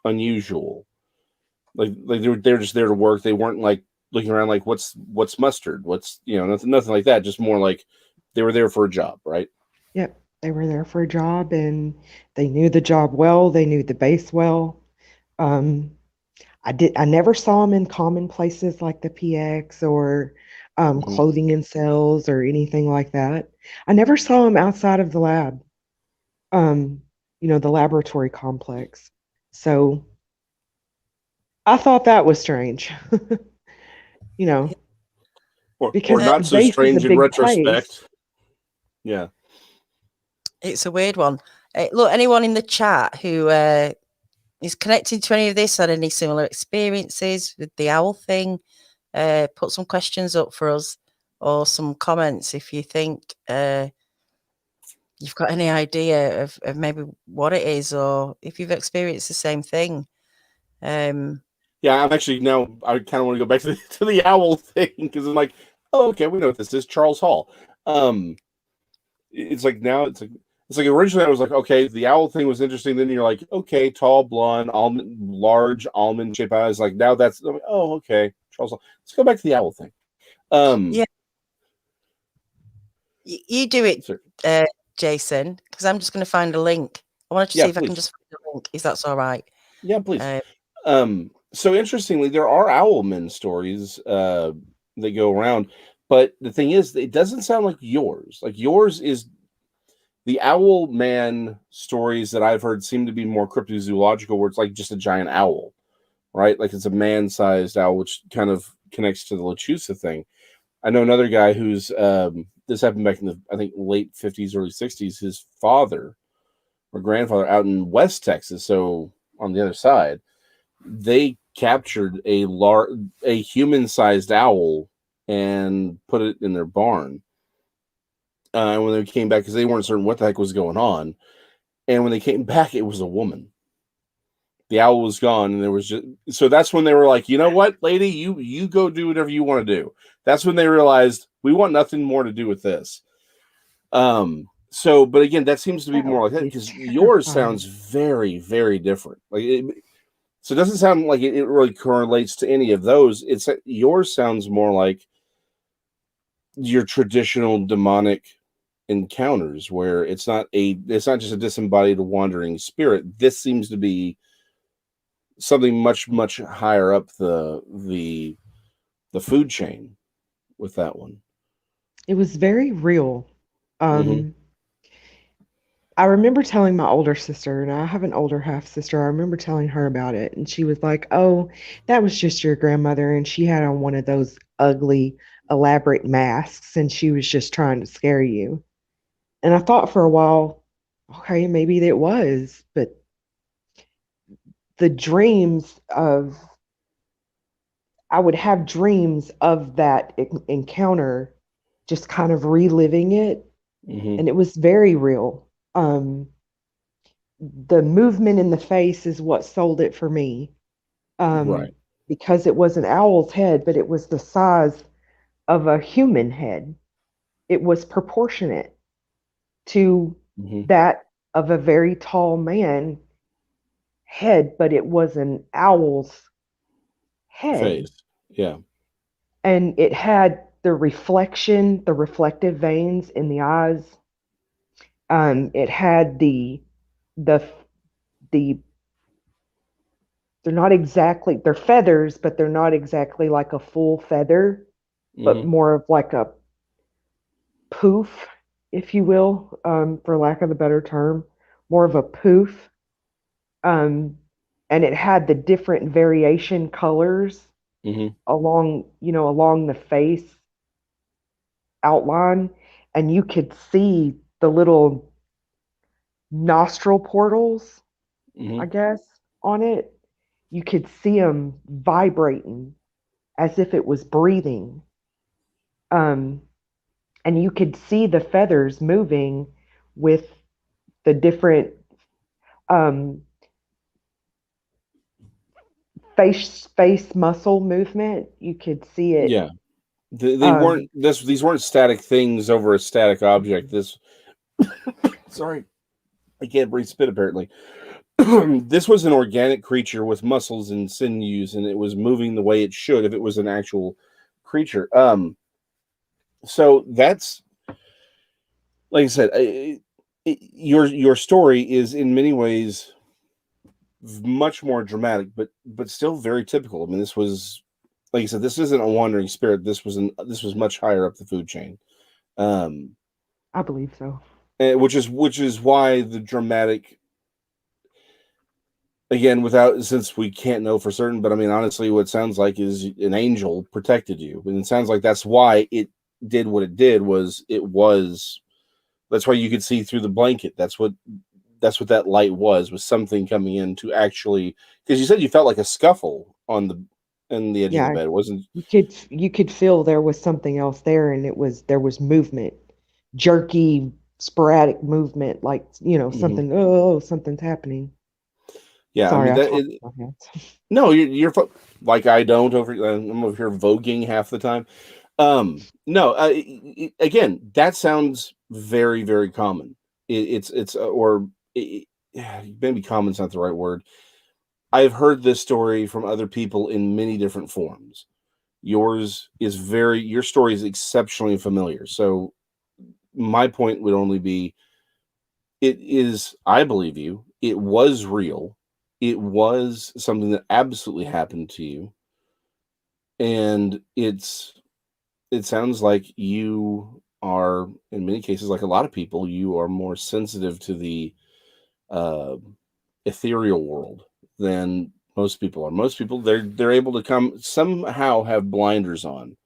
unusual. Like they're just there to work. They weren't like looking around like what's mustard, what's nothing like that. Just more like they were there for a job, right? Yep, they were there for a job and they knew the job well. They knew the base well. Um, I never saw them in common places like the PX or Mm-hmm. clothing in cells or anything like that. I never saw them outside of the lab, the laboratory complex. So I thought that was strange, you know, Or because the not so base is a strange in big place. retrospect. Yeah. It's a weird one. Look, anyone in the chat who is connected to any of this, had any similar experiences with the owl thing, put some questions up for us or some comments if you think you've got any idea of maybe what it is, or if you've experienced the same thing. Yeah, I'm actually now. I kind of want to go back to the owl thing because I'm like, oh, okay, we know what this is. Charles Hall. It's like now it's like originally I was like, okay, the owl thing was interesting. Then you're like, okay, tall, blonde, large almond shaped eyes. Like now that's like, oh, okay, Charles Hall. Let's go back to the owl thing. Yeah, you do it, Jason, because I'm just going to find a link. I wanted to see if I can just find a link. If that's all right. Yeah, please. So interestingly, there are owlman stories that go around, but the thing is, it doesn't sound like yours. Like yours is the owl man stories that I've heard seem to be more cryptozoological, where it's like just a giant owl, right? Like it's a man-sized owl, which kind of connects to the Lechusa thing. I know another guy who's this happened back in the, I think, late 50s, early 60s. His father or grandfather out in West Texas, so on the other side, they captured a human-sized owl and put it in their barn. When they came back, because they weren't certain what the heck was going on, and when they came back, it was a woman. The owl was gone, and there was just so that's when they were like, you know what, lady, you go do whatever you want to do. That's when they realized we want nothing more to do with this. So, but again, that seems to be more like that because yours sounds very, very different. So it doesn't sound like it really correlates to any of those. Yours sounds more like your traditional demonic encounters, where it's not just a disembodied wandering spirit. This seems to be something much, much higher up the food chain with that one. It was very real. I remember telling my older sister, and I have an older half sister. I remember telling her about it, and she was like, "Oh, that was just your grandmother, and she had on one of those ugly, elaborate masks, and she was just trying to scare you." And I thought for a while, okay, maybe it was, but the dreams of, I would have dreams of that encounter, just kind of reliving it, and it was very real. The movement in the face is what sold it for me. Right. Because it was an owl's head, but it was the size of a human head. It was proportionate to that of a very tall man head, but it was an owl's head. Face. Yeah. And it had the reflective veins in the eyes. It had the they're not exactly, they're feathers, but they're not exactly like a full feather, but more of like a poof, if you will, for lack of a better term, more of a poof. And it had the different variation colors along the face outline, and you could see the little nostril portals, I guess, on it. You could see them vibrating as if it was breathing. And you could see the feathers moving with the different face muscle movement. You could see it. Yeah. These weren't static things over a static object. This sorry, I can't breathe spit apparently. This was an organic creature with muscles and sinews, and it was moving the way it should if it was an actual creature. So that's, like I said, your story is in many ways much more dramatic, but still very typical. I mean, this was, like I said, this isn't a wandering spirit. This was much higher up the food chain. I believe so. Which is why the dramatic. Again, since we can't know for certain, but I mean, honestly, what it sounds like is an angel protected you, and it sounds like that's why it did what it did. That's why you could see through the blanket. That's that's what that light was something coming in to actually, because you said you felt like a scuffle on the edge of the Yeah, bed. It wasn't. you could feel there was something else there, and there was movement, jerky, sporadic movement, like Mhm. something. Oh, something's happening. Yeah, I Sorry, mean I that. talked with my hands. No, like I don't over. I'm over here voguing half the time. No, again, that sounds very, very common. It's or maybe common's not the right word. I've heard this story from other people in many different forms. Your story is exceptionally familiar. So my point would only be, it is, I believe you. It was real. It was something that absolutely happened to you, and it sounds like you are, in many cases, like a lot of people, you are more sensitive to the uh, ethereal world than most people are. Most people, they're able to come somehow have blinders on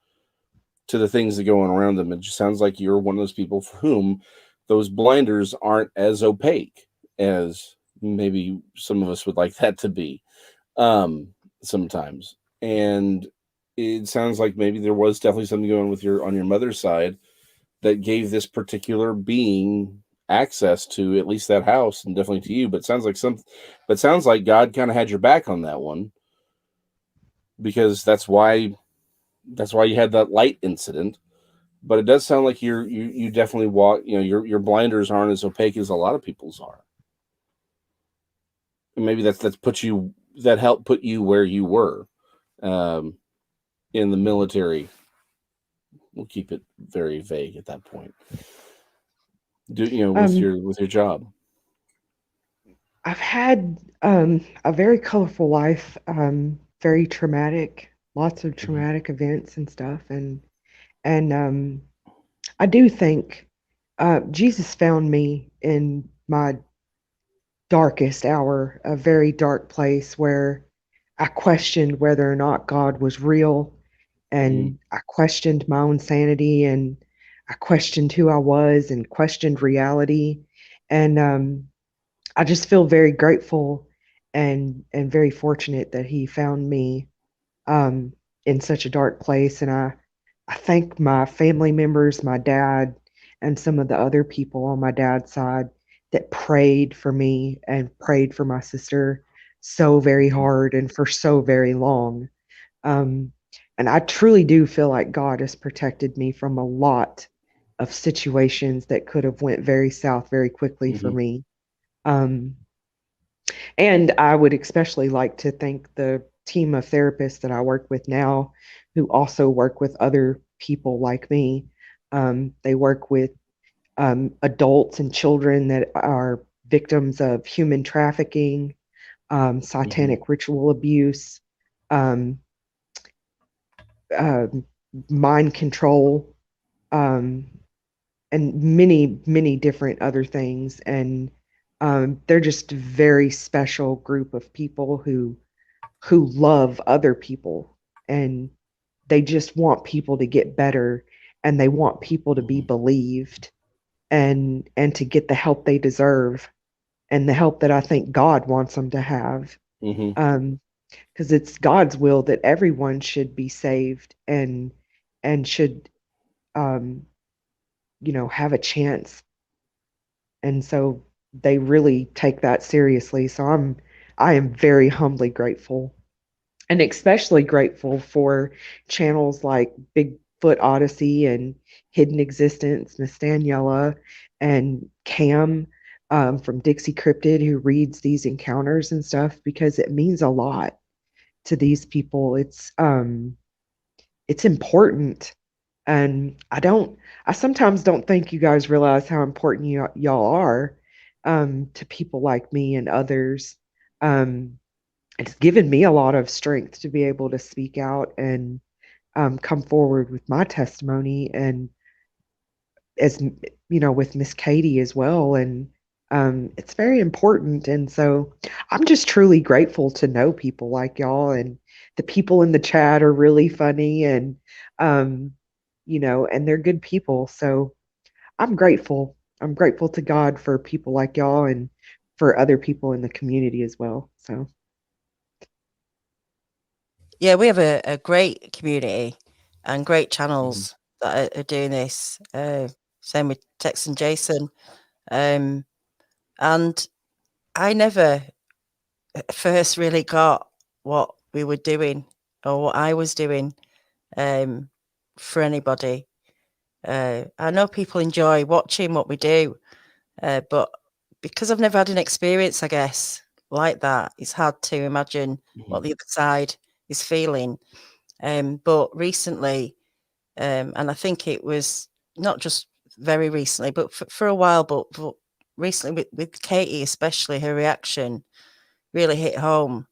to the things that go on around them. It just sounds like you're one of those people for whom those blinders aren't as opaque as maybe some of us would like that to be, sometimes. And it sounds like maybe there was definitely something going with on your mother's side that gave this particular being access to at least that house, and definitely to you. But sounds like God kind of had your back on that one, because that's why you had that light incident. But it does sound like you definitely walk. Your blinders aren't as opaque as a lot of people's are. And maybe that helped put you where you were, um, in the military. We'll keep it very vague at that point. With Um, your job. I've had a very colorful life, very traumatic, lots of Hmm. traumatic events and stuff, and I do think Jesus found me in my darkest hour, a very dark place where I questioned whether or not God was real, Hmm. and I questioned my own sanity, and I questioned who I was, and questioned reality, and I just feel very grateful and very fortunate that He found me um, in such a dark place. And I thank my family members, my dad, and some of the other people on my dad's side that prayed for me and prayed for my sister so very hard and for so very long. Um, and I truly do feel like God has protected me from a lot of situations that could have went very south very quickly for Hmm. me. Um, and I would especially like to thank the team of therapists that I work with now, who also work with other people like me. They work with adults and children that are victims of human trafficking, Hmm. satanic ritual abuse, um, uh, mind control, um, and many, many different other things. And they're just a very special group of people who love other people, and they just want people to get better, and they want people to be Hmm. believed and to get the help they deserve, and the help that I think God wants them to have. Hmm. um because it's God's will that everyone should be saved and should um have a chance, and so they really take that seriously. So I am very humbly grateful, and especially grateful for channels like Bigfoot Odyssey and Hidden Existence, Miss Daniela, and Cam, from Dixie Cryptid, who reads these encounters and stuff, because it means a lot to these people. It's important, and I sometimes don't think you guys realize how important y'all are, to people like me and others. Um, it's given me a lot of strength to be able to speak out and come forward with my testimony, and as with Miss Katie as well. And it's very important. And so I'm just truly grateful to know people like y'all, and the people in the chat are really funny, and um, and they're good people. So I'm grateful. I'm grateful to God for people like y'all, and for other people in the community as well. So Yeah, we have a great community and great channels that are doing this. Same with Tex and Jason. And I never at first really got what we were doing or what I was doing for anybody. I know people enjoy watching what we do, but because I've never had an experience, I guess, like that, it's hard to imagine what the other side is feeling. But recently, and I think it was not just very recently, but for a while, but recently with Katie, especially, her reaction really hit home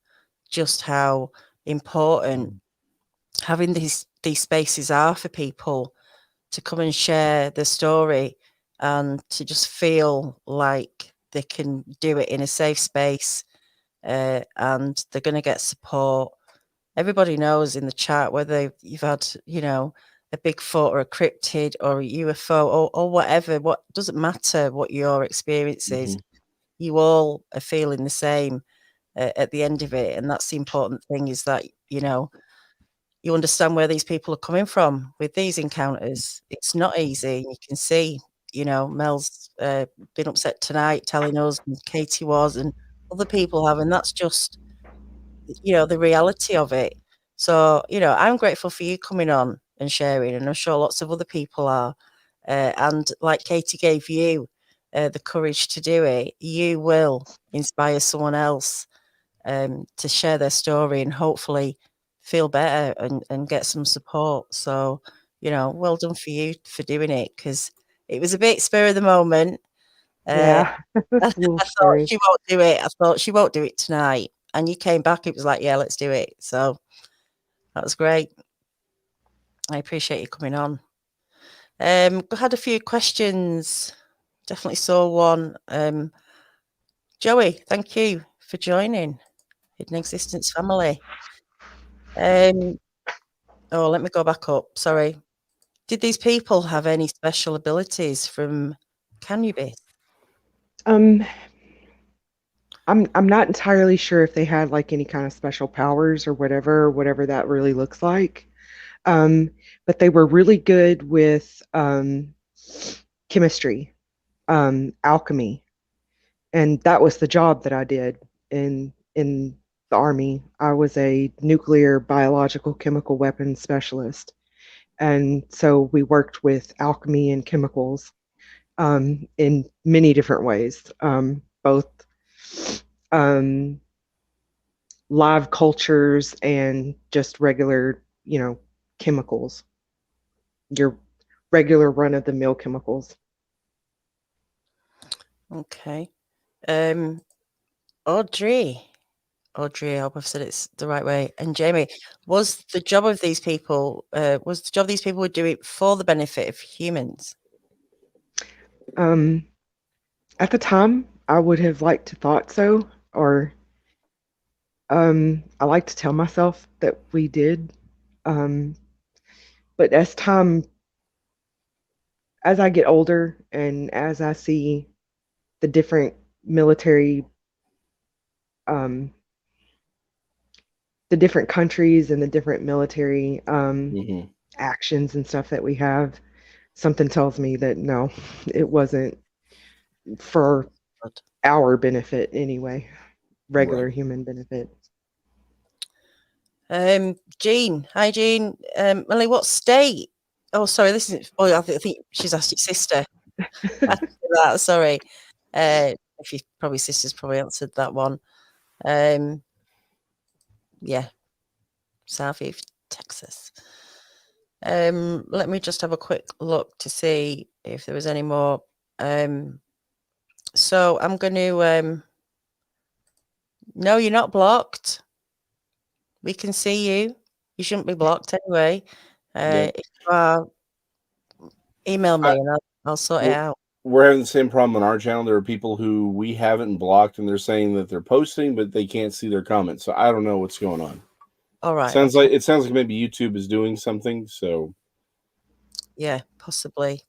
just how important having these spaces are for people to come and share their story and to just feel like they can do it in a safe space, and they're going to get support. Everybody knows in the chat whether you've had, you know, a Bigfoot or a cryptid or a UFO or whatever, what doesn't matter what your experience is, you all are feeling the same at the end of it. And that's the important thing, is that, you know, you understand where these people are coming from with these encounters. It's not easy. You can see, you know, Mel's been upset tonight telling us, and Katie was, and other people have, and that's just, you know, the reality of it. So, you know, I'm grateful for you coming on and sharing, and I'm sure lots of other people are. And like Katie gave you the courage to do it, you will inspire someone else to share their story and hopefully feel better and get some support. So, you know, well done for you for doing it, because it was a bit spur of the moment. yeah, I it's a little thought scary. she won't do it. I thought she won't do it tonight. And you came back, it was like, yeah, let's do it. So that was great. I appreciate you coming on. I had a few questions. Definitely saw one. Joey, thank you for joining Hidden Existence family. Oh, let me go back up. Sorry. Did these people have any special abilities from cannabis? I'm not entirely sure if they had like any kind of special powers or whatever that really looks like. But they were really good with chemistry, alchemy, and that was the job that I did in the Army. I was a nuclear biological chemical weapons specialist, and so we worked with alchemy and chemicals in many different ways, both um, live cultures and just regular, you know, chemicals, your regular run of the mill chemicals. Okay. Audrey, I hope I've said it the right way. And Jamie, was the job of these people, were doing for the benefit of humans? At the time, I would have liked to thought so, or I like to tell myself that we did. But as I get older and as I see the different military, um, the different countries and the different military actions and stuff that we have, something tells me that no, it wasn't for our benefit anyway, regular human benefit. Jean, hi Jean. Melanie, what state? Oh, sorry, this isn't. Oh, I think she's asked your sister. That, sorry. If you probably sister's probably answered that one. Yeah, Southeast Texas. Let me just have a quick look to see if there was any more. So I'm going to. No, you're not blocked. We can see you. You shouldn't be blocked anyway. If you are, email me and I'll sort it out. We're having the same problem on our channel. There are people who we haven't blocked, and they're saying that they're posting, but they can't see their comments. So I don't know what's going on. All right. It sounds like maybe YouTube is doing something. So yeah, possibly.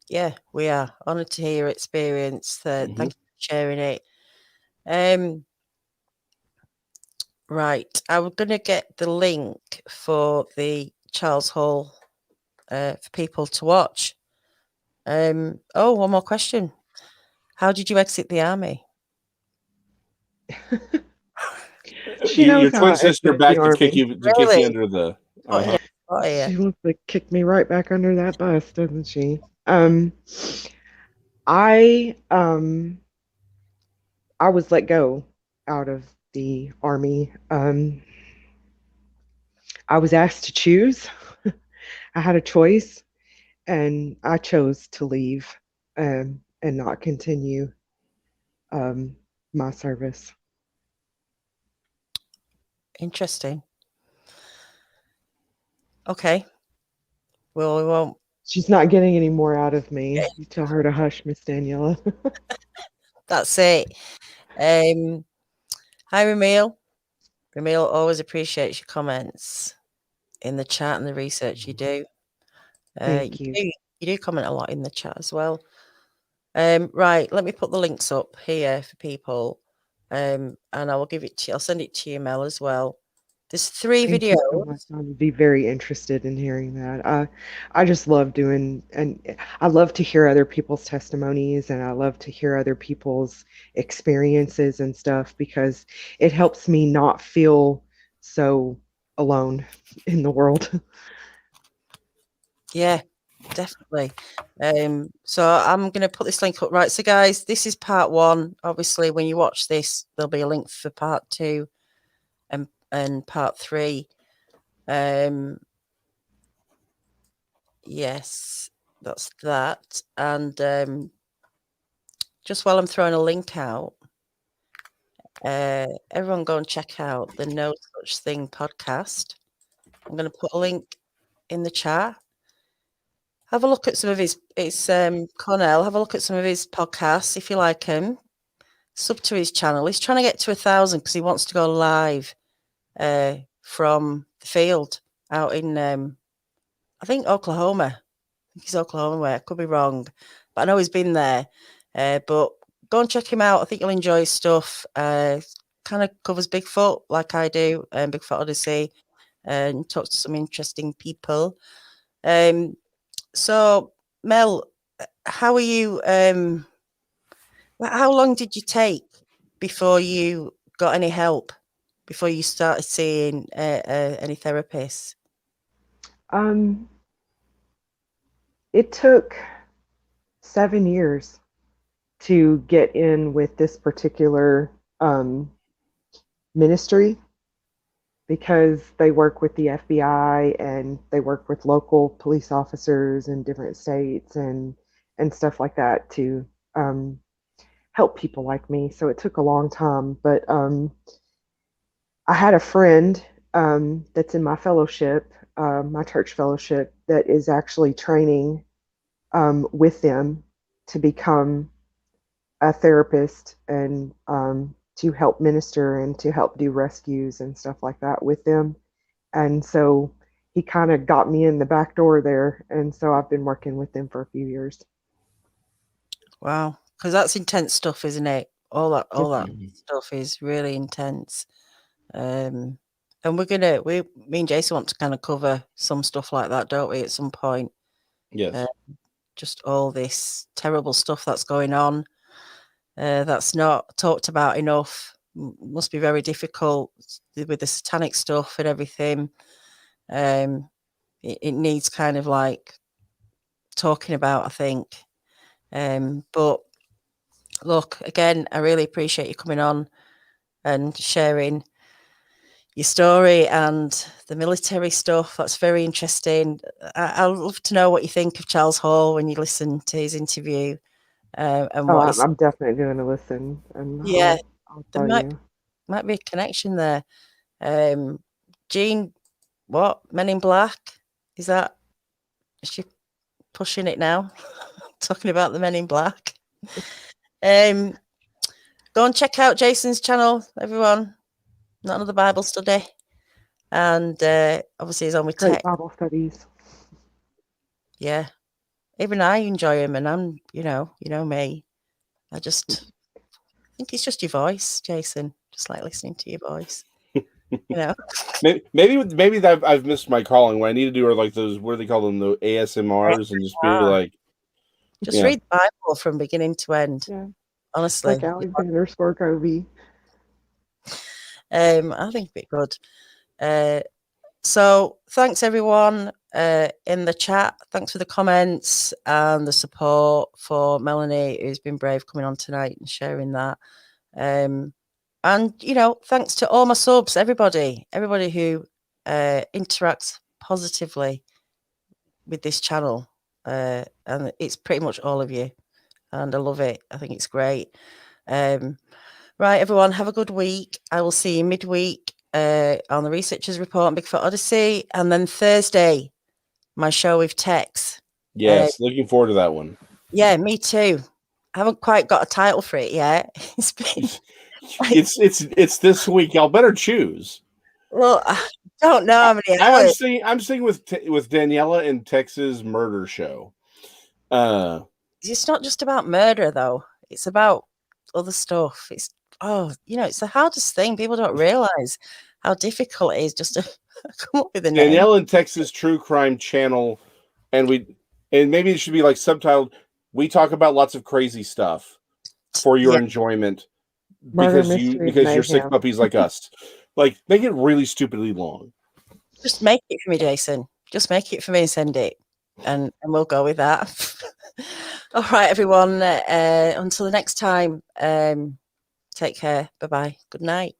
Yeah, we are honoured to hear your experience. Mhm. Thank you for sharing it. Right, I'm going to get the link for the Charles Hall for people to watch. One more question. How did you exit the army? She knows Your how twin I sister exit the back to kick army. you Really? under the. What here? What here? She wants to kick me right back under that bus, doesn't she? I I was let go out of the army. I was asked to choose. I had a choice, and I chose to leave and not continue my service. Interesting. Okay. Well, we won't. She's not getting any more out of me. You tell her to hush, Miss Daniela. That's it. Hi, Ramil. Ramil always appreciates your comments in the chat and the research you do. Thank you. You do comment a lot in the chat as well. Right, let me put the links up here for people. And I will give it to you. I'll send it to you, Mel, as well. There's 3 Thank videos. you so much. I would be very interested in hearing that. I just love doing, and I love to hear other people's testimonies, and I love to hear other people's experiences and stuff because it helps me not feel so alone in the world. Yeah, definitely. So I'm going to put this link up. Right, so guys, this is part 1. Obviously, when you watch this, there'll be a link for part 2 and part 3. Yes, that's that. And just while I'm throwing a link out, everyone go and check out the No Such Thing podcast. I'm going to put a link in the chat. Have a look at some of his. It's Cornell. Have a look at some of his podcasts if you like him. Sub to his channel. He's trying to get to 1,000 because he wants to go live from the field out in I think Oklahoma. I think he's Oklahoma way. I could be wrong, but I know he's been there. But go and check him out. I think you'll enjoy his stuff. Kind of covers Bigfoot like I do, Bigfoot Odyssey, and talks to some interesting people. So Mel, how are you? How long did you take before you got any help? Before you started seeing any therapists? Um, it took 7 years to get in with this particular ministry because they work with the FBI and they work with local police officers in different states and stuff like that to help people like me. So it took a long time, but I had a friend that's in my fellowship, my church fellowship, that is actually training with them to become a therapist and to help minister and to help do rescues and stuff like that with them. And so he kind of got me in the back door there. And so I've been working with them for a few years. Wow, because that's intense stuff, isn't it? All that Mhm. stuff is really intense. And me and Jason want to kind of cover some stuff like that, don't we, at some point? Yes. Just all this terrible stuff that's going on that's not talked about enough. Must be very difficult with the satanic stuff and everything. It needs kind of like talking about, I think. But look, again, I really appreciate you coming on and sharing your story and the military stuff. That's very interesting. I'd love to know what you think of Charles Hall when you listen to his interview and Oh, what he's. I'm definitely going to listen and Yeah, I'll there tell you. might be a connection there. Jean, what? Men in Black? Is she pushing it now? Talking about the Men in Black. Go and check out Jason's channel, everyone. Not Another Bible Study. And obviously he's on with Great tech. Bible studies. Yeah. even I enjoy them, and I'm, you know me. I think it's just your voice, Jason. Just like listening to your voice. Maybe that I've missed my calling. What I need to do are like those, what do they call them, the ASMRs, and just be like, just read the Bible from beginning to end. Yeah. Honestly, Like Alexander Skorkovi. I think it'd be good. So thanks everyone in the chat. Thanks for the comments and the support for Melanie, who's been brave coming on tonight and sharing that. And thanks to all my subs, everybody who interacts positively with this channel, and it's pretty much all of you, and I love it. I think it's great. Right, everyone, have a good week. I will see you midweek on the Researchers Report on Bigfoot Odyssey, and then Thursday, my show with Tex. Yes, looking forward to that one. Yeah, me too. I haven't quite got a title for it yet. It's been it's this week. Y'all better choose. Well, I don't know how many hours. I'm seeing with Daniela and Tex's murder show. It's not just about murder though. It's about other stuff. It's the hardest thing. People don't realize how difficult it is just to come up with a name. Danielle and Texas True Crime Channel, and maybe it should be like subtitled. We talk about lots of crazy stuff for your enjoyment because you're sick puppies like us. Like, make it really stupidly long. Just make it for me, Jason. Just make it for me and send it, and we'll go with that. All right, everyone. Until the next time. Take care. Bye-bye. Good night.